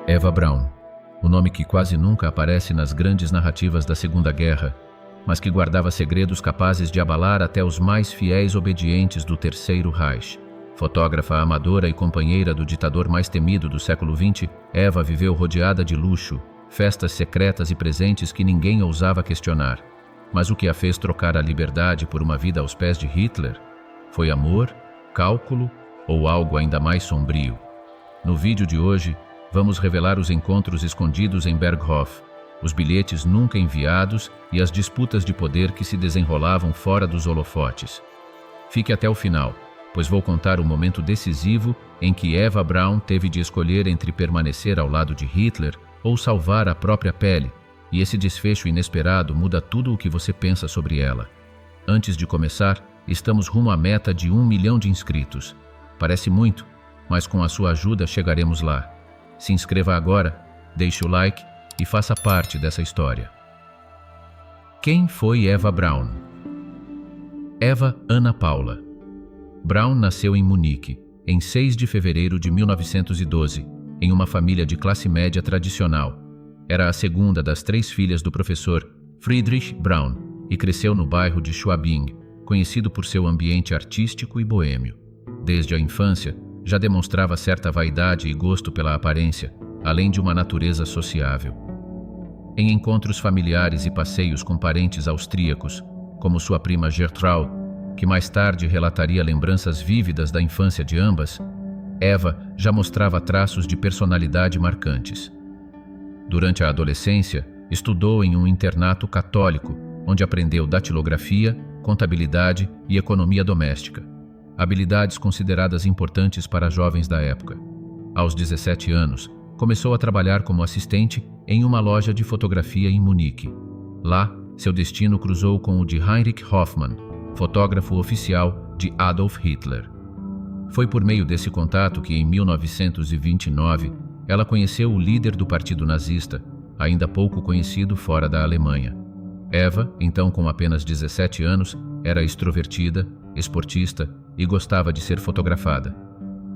Eva Braun, o nome que quase nunca aparece nas grandes narrativas da Segunda Guerra, mas que guardava segredos capazes de abalar até os mais fiéis obedientes do Terceiro Reich. Fotógrafa amadora e companheira do ditador mais temido do século XX, Eva viveu rodeada de luxo, festas secretas e presentes que ninguém ousava questionar. Mas o que a fez trocar a liberdade por uma vida aos pés de Hitler? Foi amor, cálculo ou algo ainda mais sombrio? No vídeo de hoje, vamos revelar os encontros escondidos em Berghof, os bilhetes nunca enviados e as disputas de poder que se desenrolavam fora dos holofotes. Fique até o final, pois vou contar o momento decisivo em que Eva Braun teve de escolher entre permanecer ao lado de Hitler ou salvar a própria pele, e esse desfecho inesperado muda tudo o que você pensa sobre ela. Antes de começar, estamos rumo à meta de 1 milhão de inscritos. Parece muito, mas com a sua ajuda chegaremos lá. Se inscreva agora, deixe o like e faça parte dessa história. Quem foi Eva Braun? Eva Anna Paula Braun nasceu em Munique, em 6 de fevereiro de 1912, em uma família de classe média tradicional. Era a segunda das 3 filhas do professor Friedrich Braun e cresceu no bairro de Schwabing, conhecido por seu ambiente artístico e boêmio. Desde a infância, já demonstrava certa vaidade e gosto pela aparência, além de uma natureza sociável. Em encontros familiares e passeios com parentes austríacos, como sua prima Gertraud, que mais tarde relataria lembranças vívidas da infância de ambas, Eva já mostrava traços de personalidade marcantes. Durante a adolescência, estudou em um internato católico, onde aprendeu datilografia, contabilidade e economia doméstica, habilidades consideradas importantes para jovens da época. Aos 17 anos, começou a trabalhar como assistente em uma loja de fotografia em Munique. Lá, seu destino cruzou com o de Heinrich Hoffmann, fotógrafo oficial de Adolf Hitler. Foi por meio desse contato que, em 1929, ela conheceu o líder do Partido Nazista, ainda pouco conhecido fora da Alemanha. Eva, então com apenas 17 anos, era extrovertida, esportista e gostava de ser fotografada,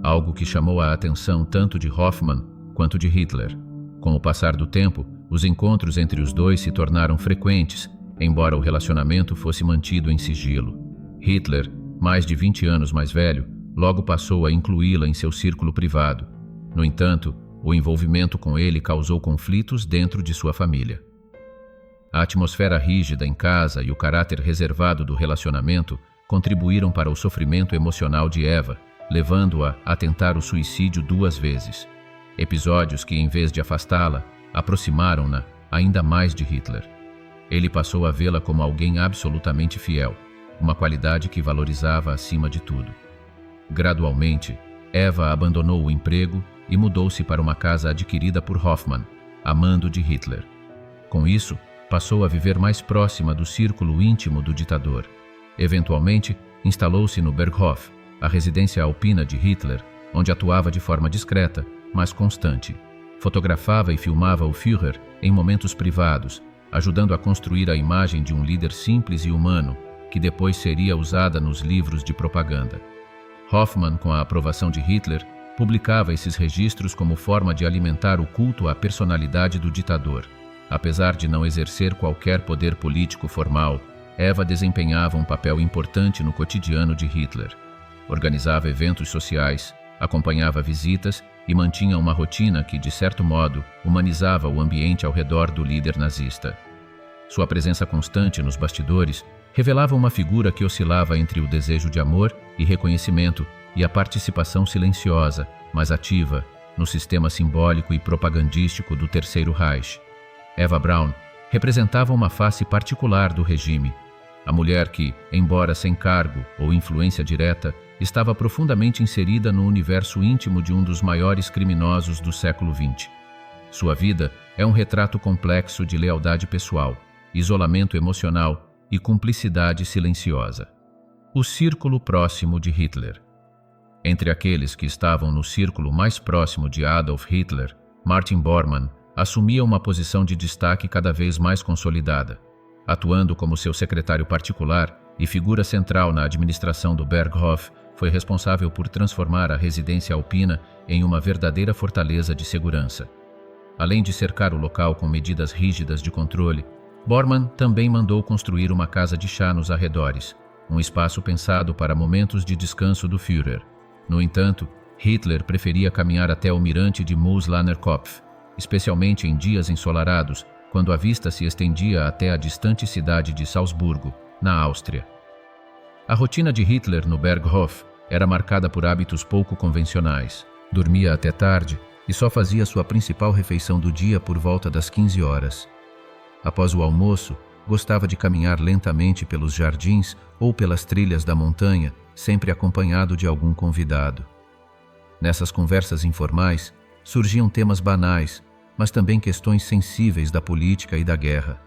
algo que chamou a atenção tanto de Hoffmann quanto de Hitler. Com o passar do tempo, os encontros entre os dois se tornaram frequentes, embora o relacionamento fosse mantido em sigilo. Hitler, mais de 20 anos mais velho, logo passou a incluí-la em seu círculo privado. No entanto, o envolvimento com ele causou conflitos dentro de sua família. A atmosfera rígida em casa e o caráter reservado do relacionamento contribuíram para o sofrimento emocional de Eva, levando-a a tentar o suicídio 2 vezes. Episódios que, em vez de afastá-la, aproximaram-na ainda mais de Hitler. Ele passou a vê-la como alguém absolutamente fiel, uma qualidade que valorizava acima de tudo. Gradualmente, Eva abandonou o emprego e mudou-se para uma casa adquirida por Hoffmann, amando de Hitler. Com isso, passou a viver mais próxima do círculo íntimo do ditador. Eventualmente, instalou-se no Berghof, a residência alpina de Hitler, onde atuava de forma discreta, mas constante. Fotografava e filmava o Führer em momentos privados, ajudando a construir a imagem de um líder simples e humano, que depois seria usada nos livros de propaganda. Hoffmann, com a aprovação de Hitler, publicava esses registros como forma de alimentar o culto à personalidade do ditador. Apesar de não exercer qualquer poder político formal, Eva desempenhava um papel importante no cotidiano de Hitler. Organizava eventos sociais, acompanhava visitas e mantinha uma rotina que, de certo modo, humanizava o ambiente ao redor do líder nazista. Sua presença constante nos bastidores revelava uma figura que oscilava entre o desejo de amor e reconhecimento e a participação silenciosa, mas ativa, no sistema simbólico e propagandístico do Terceiro Reich. Eva Braun representava uma face particular do regime, a mulher que, embora sem cargo ou influência direta, estava profundamente inserida no universo íntimo de um dos maiores criminosos do século XX. Sua vida é um retrato complexo de lealdade pessoal, isolamento emocional e cumplicidade silenciosa. O círculo próximo de Hitler. Entre aqueles que estavam no círculo mais próximo de Adolf Hitler, Martin Bormann assumia uma posição de destaque cada vez mais consolidada, atuando como seu secretário particular e figura central na administração do Berghof. Foi responsável por transformar a residência alpina em uma verdadeira fortaleza de segurança. Além de cercar o local com medidas rígidas de controle, Bormann também mandou construir uma casa de chá nos arredores, um espaço pensado para momentos de descanso do Führer. No entanto, Hitler preferia caminhar até o mirante de Mooslanerkopf, especialmente em dias ensolarados, quando a vista se estendia até a distante cidade de Salzburgo, na Áustria. A rotina de Hitler no Berghof era marcada por hábitos pouco convencionais. Dormia até tarde e só fazia sua principal refeição do dia por volta das 15 horas. Após o almoço, gostava de caminhar lentamente pelos jardins ou pelas trilhas da montanha, sempre acompanhado de algum convidado. Nessas conversas informais, surgiam temas banais, mas também questões sensíveis da política e da guerra.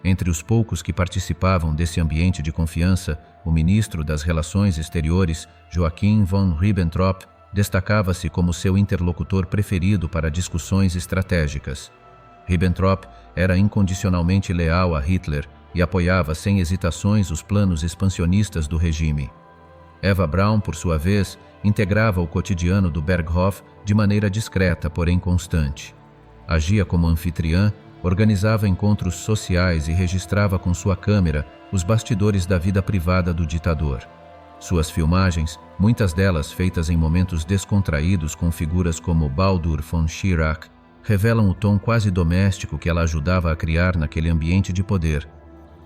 Entre os poucos que participavam desse ambiente de confiança, o ministro das Relações Exteriores, Joachim von Ribbentrop, destacava-se como seu interlocutor preferido para discussões estratégicas. Ribbentrop era incondicionalmente leal a Hitler e apoiava sem hesitações os planos expansionistas do regime. Eva Braun, por sua vez, integrava o cotidiano do Berghof de maneira discreta, porém constante. Agia como anfitriã, organizava encontros sociais e registrava com sua câmera os bastidores da vida privada do ditador. Suas filmagens, muitas delas feitas em momentos descontraídos com figuras como Baldur von Schirach, revelam o tom quase doméstico que ela ajudava a criar naquele ambiente de poder.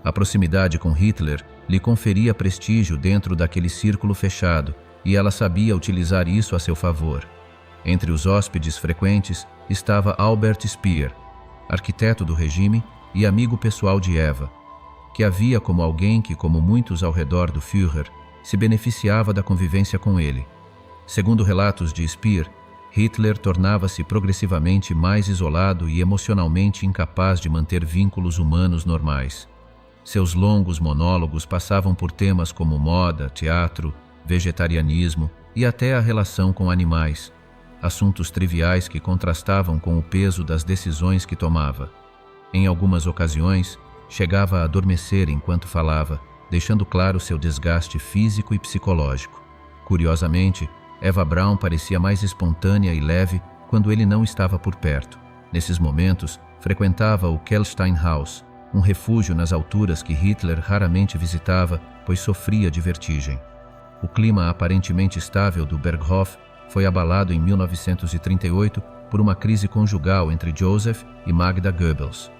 A proximidade com Hitler lhe conferia prestígio dentro daquele círculo fechado, e ela sabia utilizar isso a seu favor. Entre os hóspedes frequentes estava Albert Speer, arquiteto do regime e amigo pessoal de Eva, que a via como alguém que, como muitos ao redor do Führer, se beneficiava da convivência com ele. Segundo relatos de Speer, Hitler tornava-se progressivamente mais isolado e emocionalmente incapaz de manter vínculos humanos normais. Seus longos monólogos passavam por temas como moda, teatro, vegetarianismo e até a relação com animais, assuntos triviais que contrastavam com o peso das decisões que tomava. Em algumas ocasiões, chegava a adormecer enquanto falava, deixando claro seu desgaste físico e psicológico. Curiosamente, Eva Braun parecia mais espontânea e leve quando ele não estava por perto. Nesses momentos, frequentava o Kellsteinhaus, um refúgio nas alturas que Hitler raramente visitava, pois sofria de vertigem. O clima aparentemente estável do Berghof foi abalado em 1938 por uma crise conjugal entre Joseph e Magda Goebbels.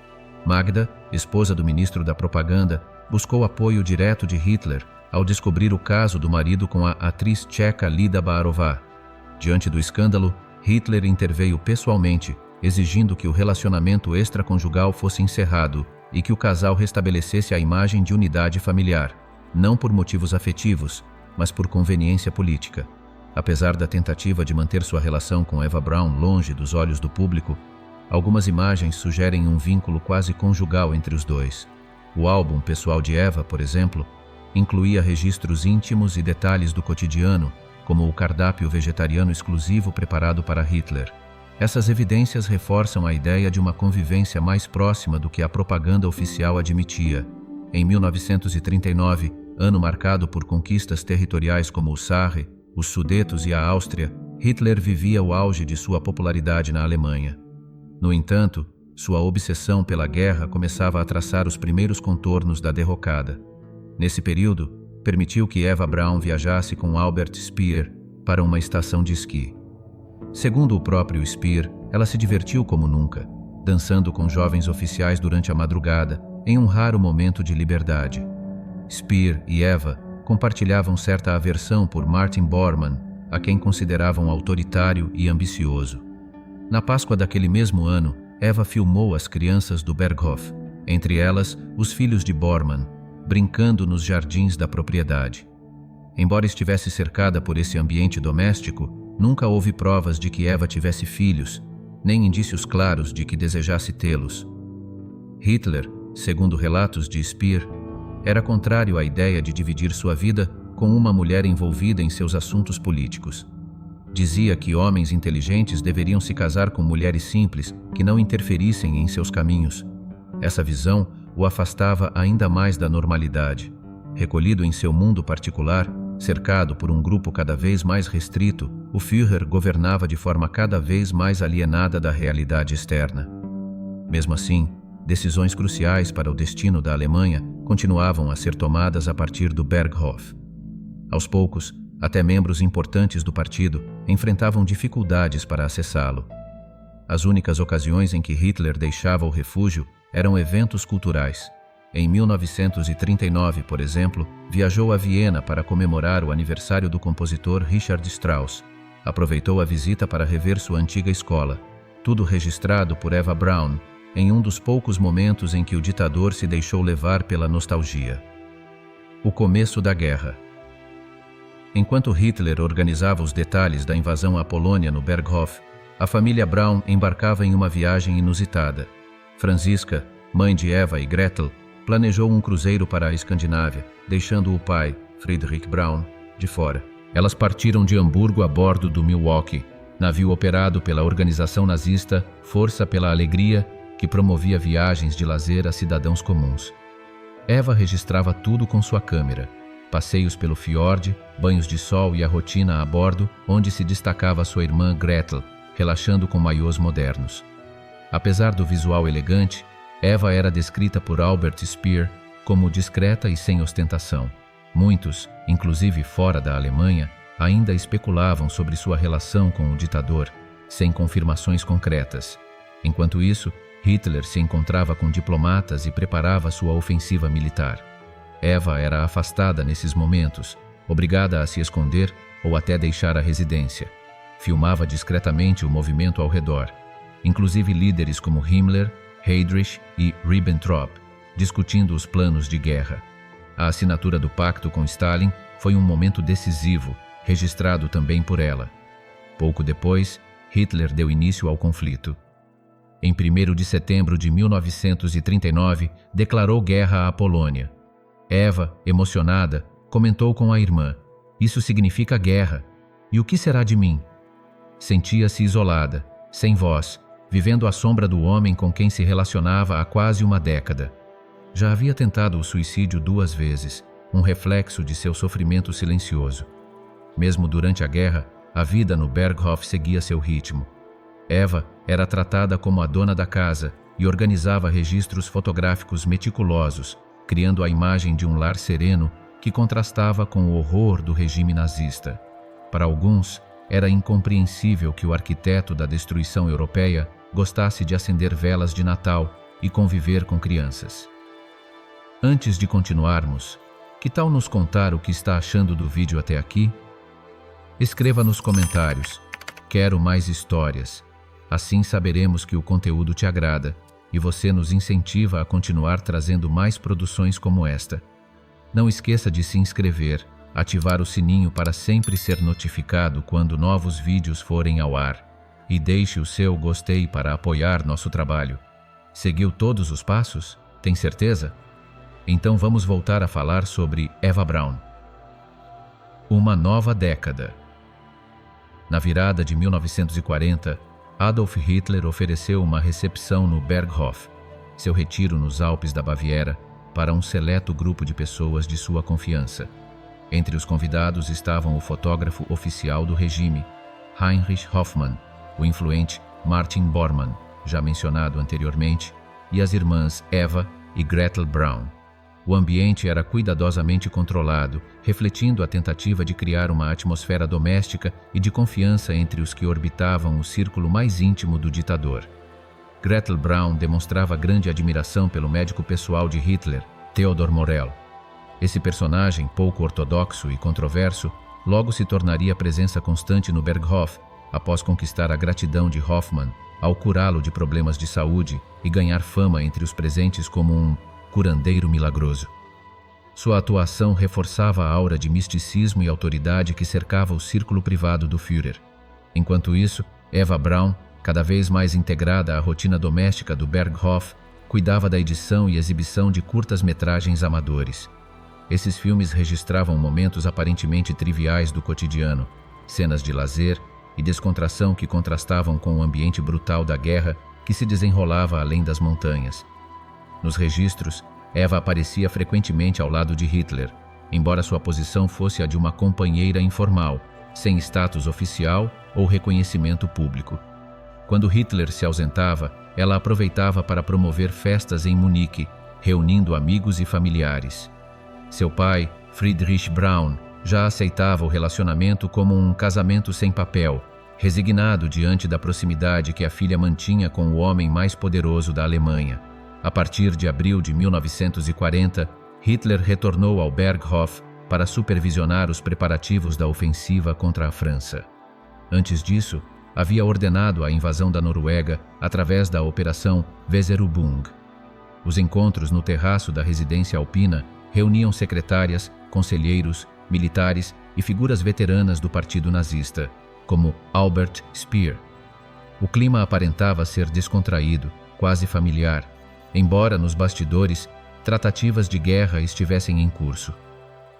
Magda, esposa do ministro da Propaganda, buscou apoio direto de Hitler ao descobrir o caso do marido com a atriz tcheca Lida Barová. Diante do escândalo, Hitler interveio pessoalmente, exigindo que o relacionamento extraconjugal fosse encerrado e que o casal restabelecesse a imagem de unidade familiar, não por motivos afetivos, mas por conveniência política. Apesar da tentativa de manter sua relação com Eva Braun longe dos olhos do público, algumas imagens sugerem um vínculo quase conjugal entre os dois. O álbum pessoal de Eva, por exemplo, incluía registros íntimos e detalhes do cotidiano, como o cardápio vegetariano exclusivo preparado para Hitler. Essas evidências reforçam a ideia de uma convivência mais próxima do que a propaganda oficial admitia. Em 1939, ano marcado por conquistas territoriais como o Sarre, os Sudetos e a Áustria, Hitler vivia o auge de sua popularidade na Alemanha. No entanto, sua obsessão pela guerra começava a traçar os primeiros contornos da derrocada. Nesse período, permitiu que Eva Braun viajasse com Albert Speer para uma estação de esqui. Segundo o próprio Speer, ela se divertiu como nunca, dançando com jovens oficiais durante a madrugada, em um raro momento de liberdade. Speer e Eva compartilhavam certa aversão por Martin Bormann, a quem consideravam autoritário e ambicioso. Na Páscoa daquele mesmo ano, Eva filmou as crianças do Berghof, entre elas os filhos de Bormann, brincando nos jardins da propriedade. Embora estivesse cercada por esse ambiente doméstico, nunca houve provas de que Eva tivesse filhos, nem indícios claros de que desejasse tê-los. Hitler, segundo relatos de Speer, era contrário à ideia de dividir sua vida com uma mulher envolvida em seus assuntos políticos. Dizia que homens inteligentes deveriam se casar com mulheres simples que não interferissem em seus caminhos. Essa visão o afastava ainda mais da normalidade. Recolhido em seu mundo particular, Cercado por um grupo cada vez mais restrito, o Führer governava de forma cada vez mais alienada da realidade externa. Mesmo assim, decisões cruciais para o destino da Alemanha continuavam a ser tomadas a partir do Berghof. Aos poucos, até membros importantes do partido enfrentavam dificuldades para acessá-lo. As únicas ocasiões em que Hitler deixava o refúgio eram eventos culturais. Em 1939, por exemplo, viajou a Viena para comemorar o aniversário do compositor Richard Strauss. Aproveitou a visita para rever sua antiga escola, tudo registrado por Eva Braun, em um dos poucos momentos em que o ditador se deixou levar pela nostalgia. O começo da guerra. Enquanto Hitler organizava os detalhes da invasão à Polônia no Berghof, a família Braun embarcava em uma viagem inusitada. Franziska, mãe de Eva e Gretel, planejou um cruzeiro para a Escandinávia, deixando o pai, Friedrich Braun, de fora. Elas partiram de Hamburgo a bordo do Milwaukee, navio operado pela organização nazista Força pela Alegria, que promovia viagens de lazer a cidadãos comuns. Eva registrava tudo com sua câmera: passeios pelo fiord, banhos de sol e a rotina a bordo, onde se destacava sua irmã Gretel, relaxando com maiôs modernos. Apesar do visual elegante, Eva era descrita por Albert Speer como discreta e sem ostentação. Muitos, inclusive fora da Alemanha, ainda especulavam sobre sua relação com o ditador, sem confirmações concretas. Enquanto isso, Hitler se encontrava com diplomatas e preparava sua ofensiva militar. Eva era afastada nesses momentos, obrigada a se esconder ou até deixar a residência. Filmava discretamente o movimento ao redor, inclusive líderes como Himmler, Heydrich e Ribbentrop, discutindo os planos de guerra. A assinatura do pacto com Stalin foi um momento decisivo, registrado também por ela. Pouco depois, Hitler deu início ao conflito. Em 1º de setembro de 1939, declarou guerra à Polônia. Eva, emocionada, comentou com a irmã: "Isso significa guerra. E o que será de mim?" Sentia-se isolada, sem voz, vivendo à sombra do homem com quem se relacionava há quase uma década. Já havia tentado o suicídio 2 vezes, um reflexo de seu sofrimento silencioso. Mesmo durante a guerra, a vida no Berghof seguia seu ritmo. Eva era tratada como a dona da casa e organizava registros fotográficos meticulosos, criando a imagem de um lar sereno que contrastava com o horror do regime nazista. Para alguns, era incompreensível que o arquiteto da destruição europeia gostasse de acender velas de Natal e conviver com crianças. Antes de continuarmos, que tal nos contar o que está achando do vídeo até aqui? Escreva nos comentários: "Quero mais histórias". Assim saberemos que o conteúdo te agrada e você nos incentiva a continuar trazendo mais produções como esta. Não esqueça de se inscrever, ativar o sininho para sempre ser notificado quando novos vídeos forem ao ar. E deixe o seu gostei para apoiar nosso trabalho. Seguiu todos os passos? Tem certeza? Então vamos voltar a falar sobre Eva Braun. Uma nova década. Na virada de 1940, Adolf Hitler ofereceu uma recepção no Berghof, seu retiro nos Alpes da Baviera, para um seleto grupo de pessoas de sua confiança. Entre os convidados estavam o fotógrafo oficial do regime, Heinrich Hoffmann, o influente Martin Bormann, já mencionado anteriormente, e as irmãs Eva e Gretel Braun. O ambiente era cuidadosamente controlado, refletindo a tentativa de criar uma atmosfera doméstica e de confiança entre os que orbitavam o círculo mais íntimo do ditador. Gretel Braun demonstrava grande admiração pelo médico pessoal de Hitler, Theodor Morell. Esse personagem, pouco ortodoxo e controverso, logo se tornaria presença constante no Berghof, após conquistar a gratidão de Hoffmann ao curá-lo de problemas de saúde e ganhar fama entre os presentes como um curandeiro milagroso. Sua atuação reforçava a aura de misticismo e autoridade que cercava o círculo privado do Führer. Enquanto isso, Eva Braun, cada vez mais integrada à rotina doméstica do Berghof, cuidava da edição e exibição de curtas-metragens amadores. Esses filmes registravam momentos aparentemente triviais do cotidiano, cenas de lazer e descontração que contrastavam com o ambiente brutal da guerra que se desenrolava além das montanhas. Nos registros, Eva aparecia frequentemente ao lado de Hitler, embora sua posição fosse a de uma companheira informal, sem status oficial ou reconhecimento público. Quando Hitler se ausentava, ela aproveitava para promover festas em Munique, reunindo amigos e familiares. Seu pai, Friedrich Braun, já aceitava o relacionamento como um casamento sem papel, resignado diante da proximidade que a filha mantinha com o homem mais poderoso da Alemanha. A partir de abril de 1940, Hitler retornou ao Berghof para supervisionar os preparativos da ofensiva contra a França. Antes disso, havia ordenado a invasão da Noruega através da Operação Weserübung. Os encontros no terraço da residência alpina reuniam secretárias, conselheiros, militares e figuras veteranas do partido nazista, como Albert Speer. O clima aparentava ser descontraído, quase familiar, embora nos bastidores tratativas de guerra estivessem em curso.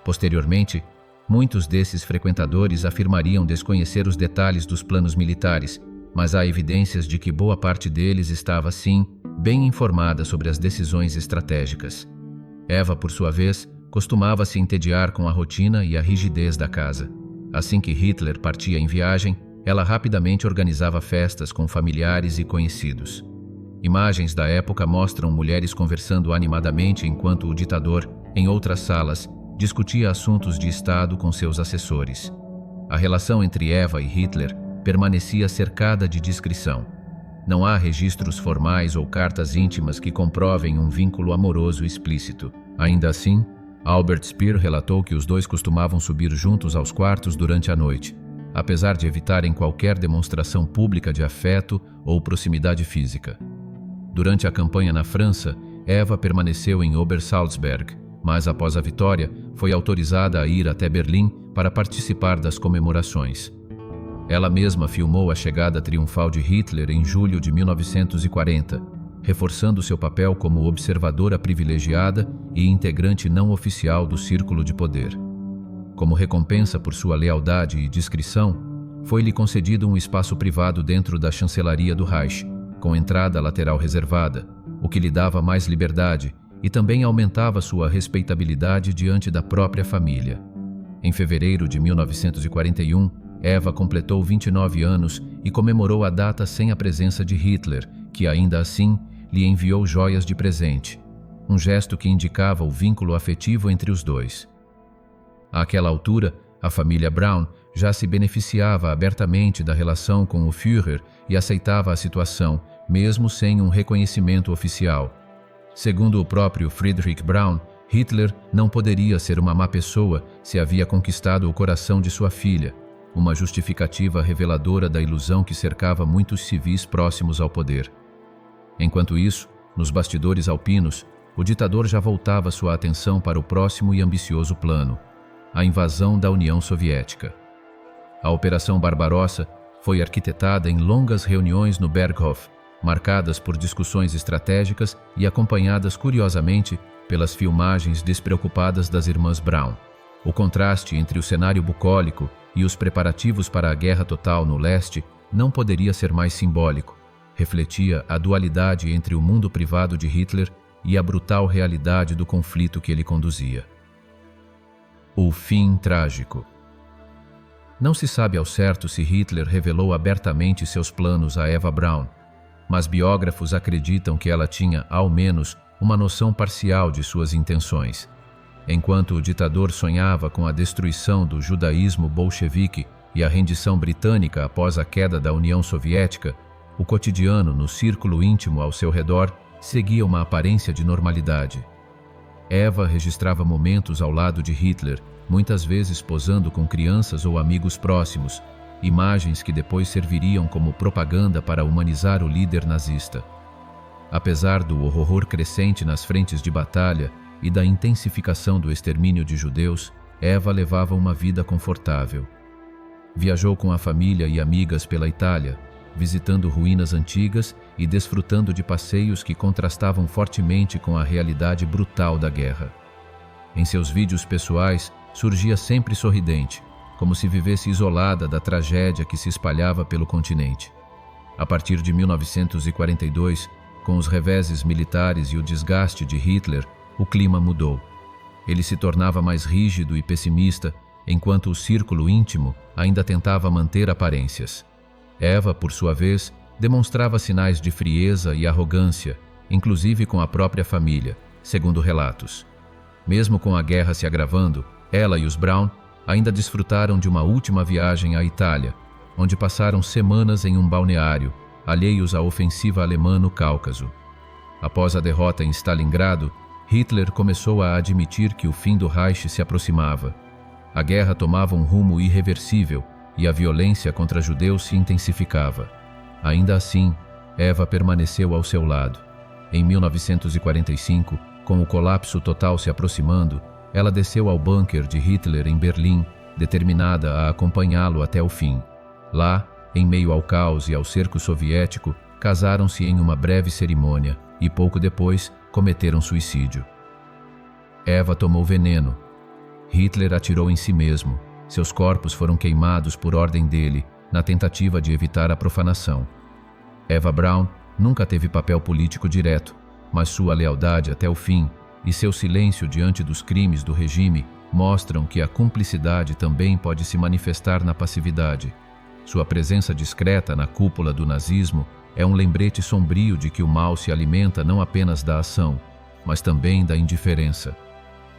Posteriormente, muitos desses frequentadores afirmariam desconhecer os detalhes dos planos militares, mas há evidências de que boa parte deles estava, sim, bem informada sobre as decisões estratégicas. Eva, por sua vez, costumava se entediar com a rotina e a rigidez da casa. Assim que Hitler partia em viagem, ela rapidamente organizava festas com familiares e conhecidos. Imagens da época mostram mulheres conversando animadamente enquanto o ditador, em outras salas, discutia assuntos de Estado com seus assessores. A relação entre Eva e Hitler permanecia cercada de discrição. Não há registros formais ou cartas íntimas que comprovem um vínculo amoroso explícito. Ainda assim, Albert Speer relatou que os dois costumavam subir juntos aos quartos durante a noite, apesar de evitarem qualquer demonstração pública de afeto ou proximidade física. Durante a campanha na França, Eva permaneceu em Obersalzberg, mas após a vitória, foi autorizada a ir até Berlim para participar das comemorações. Ela mesma filmou a chegada triunfal de Hitler em julho de 1940, reforçando seu papel como observadora privilegiada e integrante não oficial do círculo de poder. Como recompensa por sua lealdade e discrição, foi-lhe concedido um espaço privado dentro da chancelaria do Reich, com entrada lateral reservada, o que lhe dava mais liberdade e também aumentava sua respeitabilidade diante da própria família. Em fevereiro de 1941, Eva completou 29 anos e comemorou a data sem a presença de Hitler, que ainda assim lhe enviou joias de presente, um gesto que indicava o vínculo afetivo entre os dois. Àquela altura, a família Braun já se beneficiava abertamente da relação com o Führer e aceitava a situação, mesmo sem um reconhecimento oficial. Segundo o próprio Friedrich Braun, Hitler não poderia ser uma má pessoa se havia conquistado o coração de sua filha, uma justificativa reveladora da ilusão que cercava muitos civis próximos ao poder. Enquanto isso, nos bastidores alpinos, o ditador já voltava sua atenção para o próximo e ambicioso plano, a invasão da União Soviética. A Operação Barbarossa foi arquitetada em longas reuniões no Berghof, marcadas por discussões estratégicas e acompanhadas curiosamente pelas filmagens despreocupadas das irmãs Braun. O contraste entre o cenário bucólico e os preparativos para a guerra total no leste não poderia ser mais simbólico. Refletia a dualidade entre o mundo privado de Hitler e a brutal realidade do conflito que ele conduzia. O fim trágico. Não se sabe ao certo se Hitler revelou abertamente seus planos a Eva Braun, mas biógrafos acreditam que ela tinha, ao menos, uma noção parcial de suas intenções. Enquanto o ditador sonhava com a destruição do judaísmo bolchevique e a rendição britânica após a queda da União Soviética, o cotidiano no círculo íntimo ao seu redor seguia uma aparência de normalidade. Eva registrava momentos ao lado de Hitler, muitas vezes posando com crianças ou amigos próximos, imagens que depois serviriam como propaganda para humanizar o líder nazista. Apesar do horror crescente nas frentes de batalha e da intensificação do extermínio de judeus, Eva levava uma vida confortável. Viajou com a família e amigas pela Itália, visitando ruínas antigas e desfrutando de passeios que contrastavam fortemente com a realidade brutal da guerra. Em seus vídeos pessoais, surgia sempre sorridente, como se vivesse isolada da tragédia que se espalhava pelo continente. A partir de 1942, com os reveses militares e o desgaste de Hitler, o clima mudou. Ele se tornava mais rígido e pessimista, enquanto o círculo íntimo ainda tentava manter aparências. Eva, por sua vez, demonstrava sinais de frieza e arrogância, inclusive com a própria família, segundo relatos. Mesmo com a guerra se agravando, ela e os Braun ainda desfrutaram de uma última viagem à Itália, onde passaram semanas em um balneário, alheios à ofensiva alemã no Cáucaso. Após a derrota em Stalingrado, Hitler começou a admitir que o fim do Reich se aproximava. A guerra tomava um rumo irreversível e a violência contra judeus se intensificava. Ainda assim, Eva permaneceu ao seu lado. Em 1945, com o colapso total se aproximando, ela desceu ao bunker de Hitler em Berlim, determinada a acompanhá-lo até o fim. Lá, em meio ao caos e ao cerco soviético, casaram-se em uma breve cerimônia e, pouco depois, cometeram suicídio. Eva tomou veneno. Hitler atirou em si mesmo. Seus corpos foram queimados por ordem dele, na tentativa de evitar a profanação. Eva Braun nunca teve papel político direto, mas sua lealdade até o fim e seu silêncio diante dos crimes do regime mostram que a cumplicidade também pode se manifestar na passividade. Sua presença discreta na cúpula do nazismo é um lembrete sombrio de que o mal se alimenta não apenas da ação, mas também da indiferença.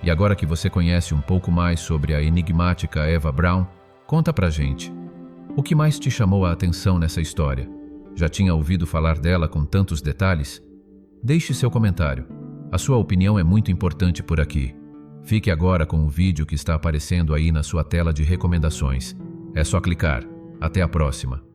E agora que você conhece um pouco mais sobre a enigmática Eva Braun, conta pra gente. O que mais te chamou a atenção nessa história? Já tinha ouvido falar dela com tantos detalhes? Deixe seu comentário. A sua opinião é muito importante por aqui. Fique agora com o vídeo que está aparecendo aí na sua tela de recomendações. É só clicar. Até a próxima.